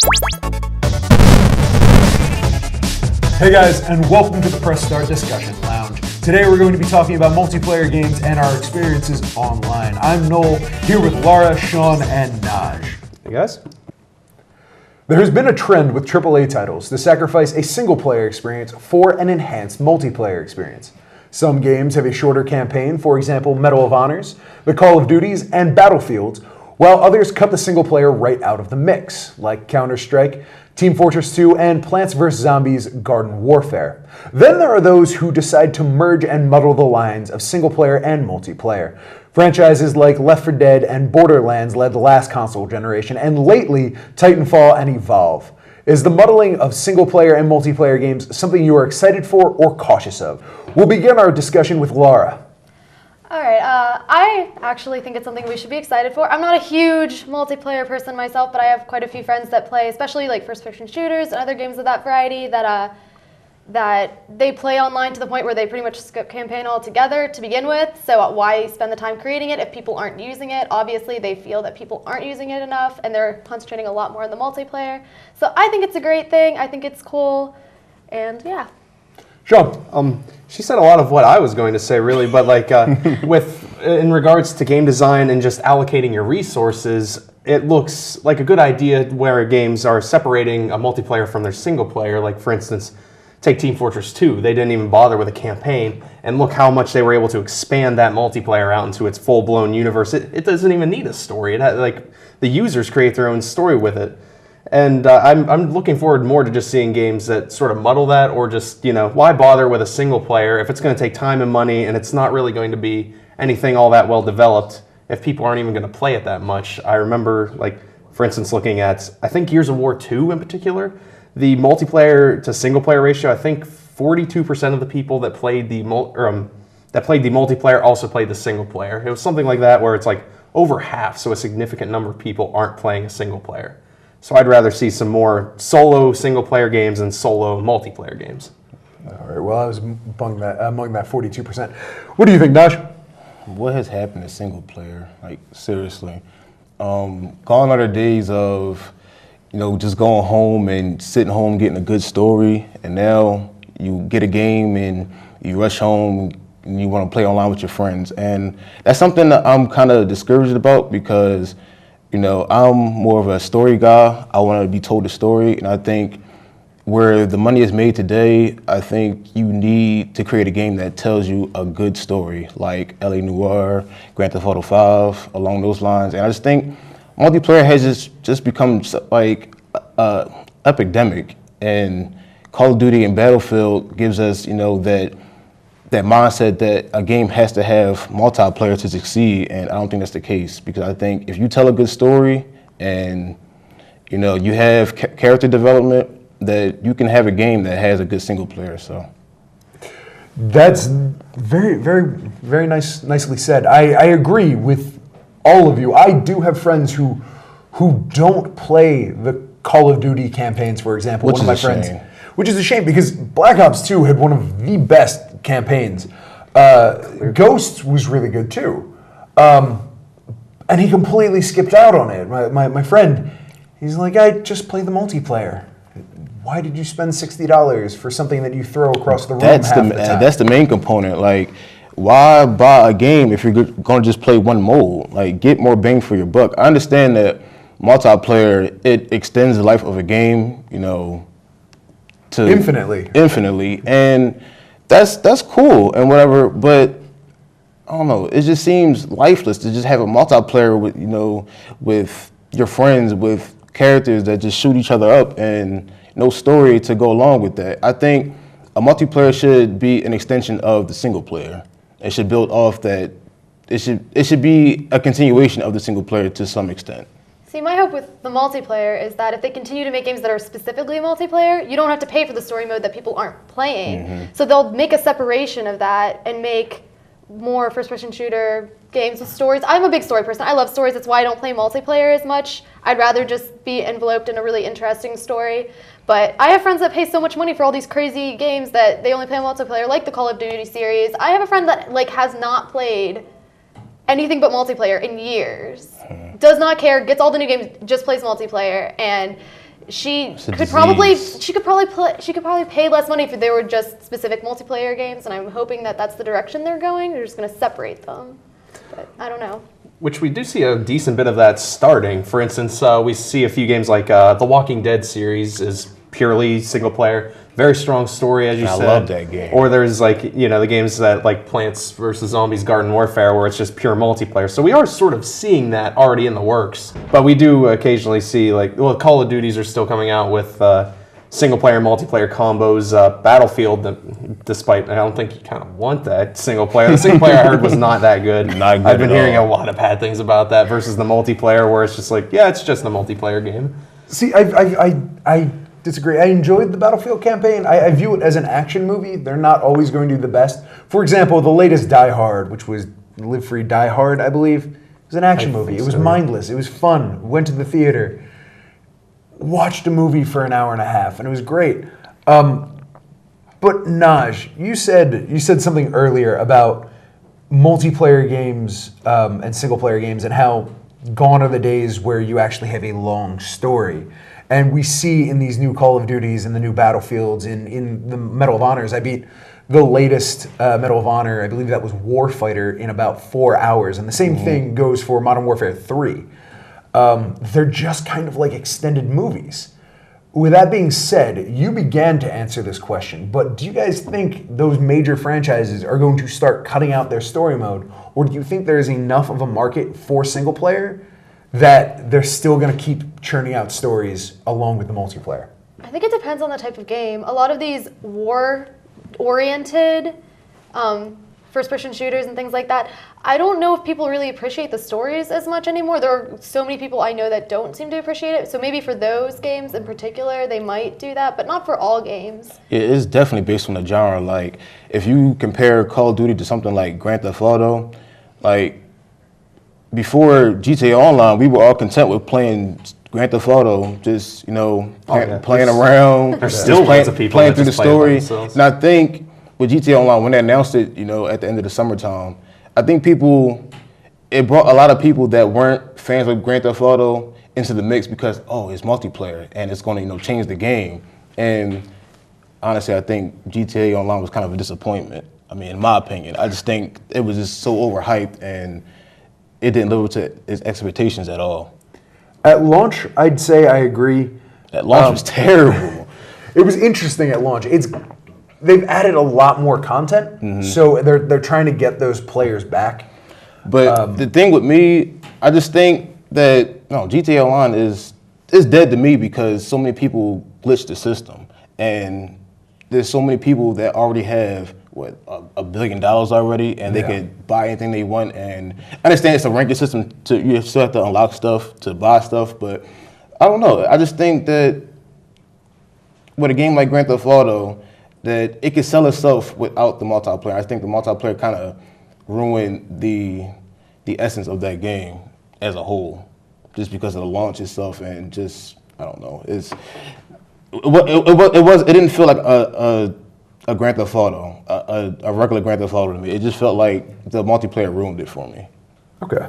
Hey guys, and welcome to the Press Start Discussion Lounge. Today we're going to be talking about multiplayer games and our experiences online. I'm Noel, here with Laura, Shawn, and Naj. Hey guys. There has been a trend with AAA titles to sacrifice a single-player experience for an enhanced multiplayer experience. Some games have a shorter campaign, for example, Medal of Honors, the Call of Duties, and Battlefields, while others cut the single-player right out of the mix, like Counter-Strike, Team Fortress 2, and Plants vs. Zombies Garden Warfare. Then there are those who decide to merge and muddle the lines of single-player and multiplayer. Franchises like Left 4 Dead and Borderlands led the last console generation, and lately, Titanfall and Evolve. Is the muddling of single-player and multiplayer games something you are excited for or cautious of? We'll begin our discussion with Laura. All right, I actually think it's something we should be excited for. I'm not a huge multiplayer person myself, but I have quite a few friends that play, especially like first-person shooters and other games of that variety that they play online to the point where they pretty much skip campaign altogether to begin with. So why spend the time creating it if people aren't using it? Obviously, they feel that people aren't using it enough, and they're concentrating a lot more on the multiplayer. So I think it's a great thing. I think it's cool, and yeah. Shawn. She said a lot of what I was going to say, really, but like in regards to game design and just allocating your resources, it looks like a good idea where games are separating a multiplayer from their single player. Like, for instance, take Team Fortress 2. They didn't even bother with a campaign, and look how much they were able to expand that multiplayer out into its full-blown universe. It doesn't even need a story. It had, like, the users create their own story with it. And I'm looking forward more to just seeing games that sort of muddle that, or just, why bother with a single player if it's going to take time and money and it's not really going to be anything all that well developed if people aren't even going to play it that much. I remember, like, for instance, looking at, I think Gears of War 2 in particular, the multiplayer to single player ratio, I think 42% of the people that played the multiplayer also played the single player. It was something like that where it's like over half, so a significant number of people aren't playing a single player. So I'd rather see some more solo single-player games and solo multiplayer games. All right, well, I was among that 42%. What do you think, Nash? What has happened to single player? Like, seriously. Gone are the days of, just going home and sitting home getting a good story, and now you get a game and you rush home and you want to play online with your friends. And that's something that I'm kind of discouraged about because I'm more of a story guy. I want to be told a story, and I think where the money is made today, I think you need to create a game that tells you a good story, like L.A. Noire, Grand Theft Auto 5, along those lines. And I just think multiplayer has just become like epidemic, and Call of Duty and Battlefield gives us, that mindset that a game has to have multiplayer to succeed, and I don't think that's the case, because I think if you tell a good story and you have character development, that you can have a game that has a good single player. So that's very, very, very nicely said. I agree with all of you. I do have friends who don't play the Call of Duty campaigns, for example. Which one of my is a friends. shame. Which is a shame, because Black Ops 2 had one of the best campaigns. Ghosts was really good too. And he completely skipped out on it. My friend, he's like, I just play the multiplayer. Why did you spend $60 for something that you throw across the room half the time? That's the main component. Like, why buy a game if you're going to just play one mode? Like, get more bang for your buck. I understand that multiplayer, it extends the life of a game, to infinitely, and that's cool and whatever, but I don't know, it just seems lifeless to just have a multiplayer with with your friends, with characters that just shoot each other up and no story to go along with that. I think a multiplayer should be an extension of the single player. It should build off that. It should be a continuation of the single player to some extent. See, my hope with the multiplayer is that if they continue to make games that are specifically multiplayer, you don't have to pay for the story mode that people aren't playing. Mm-hmm. So they'll make a separation of that and make more first-person shooter games with stories. I'm a big story person. I love stories. That's why I don't play multiplayer as much. I'd rather just be enveloped in a really interesting story. But I have friends that pay so much money for all these crazy games that they only play multiplayer, like the Call of Duty series. I have a friend that has not played anything but multiplayer in years. Does not care, gets all the new games, just plays multiplayer, and she It's a could probably disease. she could probably pay less money if they were just specific multiplayer games, and I'm hoping that that's the direction they're going. They're just going to separate them, but I don't know. Which we do see a decent bit of that starting. For instance, we see a few games like the Walking Dead series is purely single player, very strong story, as you I said. love that game. Or there's the games that like Plants vs Zombies Garden Warfare, where it's just pure multiplayer. So we are sort of seeing that already in the works. But we do occasionally see Call of Duties are still coming out with single player and multiplayer combos. Battlefield, despite I don't think you kind of want that single player. The single player I heard was not that good. Not good I've been at hearing all. a lot of bad things about that versus the multiplayer, where it's just it's just a multiplayer game. See, I disagree. I enjoyed the Battlefield campaign. I view it as an action movie. They're not always going to do the best. For example, the latest Die Hard, which was Live Free Die Hard, I believe, was an action movie. It was mindless. It was fun. Went to the theater, watched a movie for an hour and a half, and it was great. But Naj, you said something earlier about multiplayer games and single player games and how gone are the days where you actually have a long story. And we see in these new Call of Duties and the new Battlefields, in the Medal of Honors, I beat the latest Medal of Honor, I believe that was Warfighter, in about 4 hours. And the same thing goes for Modern Warfare 3. They're just kind of like extended movies. With that being said, you began to answer this question, but do you guys think those major franchises are going to start cutting out their story mode, or do you think there is enough of a market for single player that they're still going to keep churning out stories along with the multiplayer? I think it depends on the type of game. A lot of these war-oriented first-person shooters and things like that, I don't know if people really appreciate the stories as much anymore. There are so many people I know that don't seem to appreciate it. So maybe for those games in particular, they might do that, but not for all games. It is definitely based on the genre. Like, if you compare Call of Duty to something like Grand Theft Auto, like, before GTA Online, we were all content with playing Grand Theft Auto, just, playing around. There's still lots of people playing that through the just play it by story. themselves. And I think with GTA Online, when they announced it, at the end of the summertime, I think it brought a lot of people that weren't fans of Grand Theft Auto into the mix because, it's multiplayer and it's going to, change the game. And honestly, I think GTA Online was kind of a disappointment. I mean, in my opinion, I just think it was just so overhyped and it didn't live up to its expectations at all. At launch, I'd say I agree. That launch was terrible. It was interesting at launch. They've added a lot more content, so they're trying to get those players back. But the thing with me, I just think that GTA Online is dead to me because so many people glitched the system, and there's so many people that already have $1 billion already, and they could buy anything they want. And I understand it's a ranking system, you still have to unlock stuff to buy stuff, but I don't know. I just think that with a game like Grand Theft Auto, that it could sell itself without the multiplayer. I think the multiplayer kind of ruined the essence of that game as a whole, just because of the launch itself and just, I don't know. It didn't feel like a Grand Theft Auto, a regular Grand Theft Auto to me. It just felt like the multiplayer ruined it for me. Okay.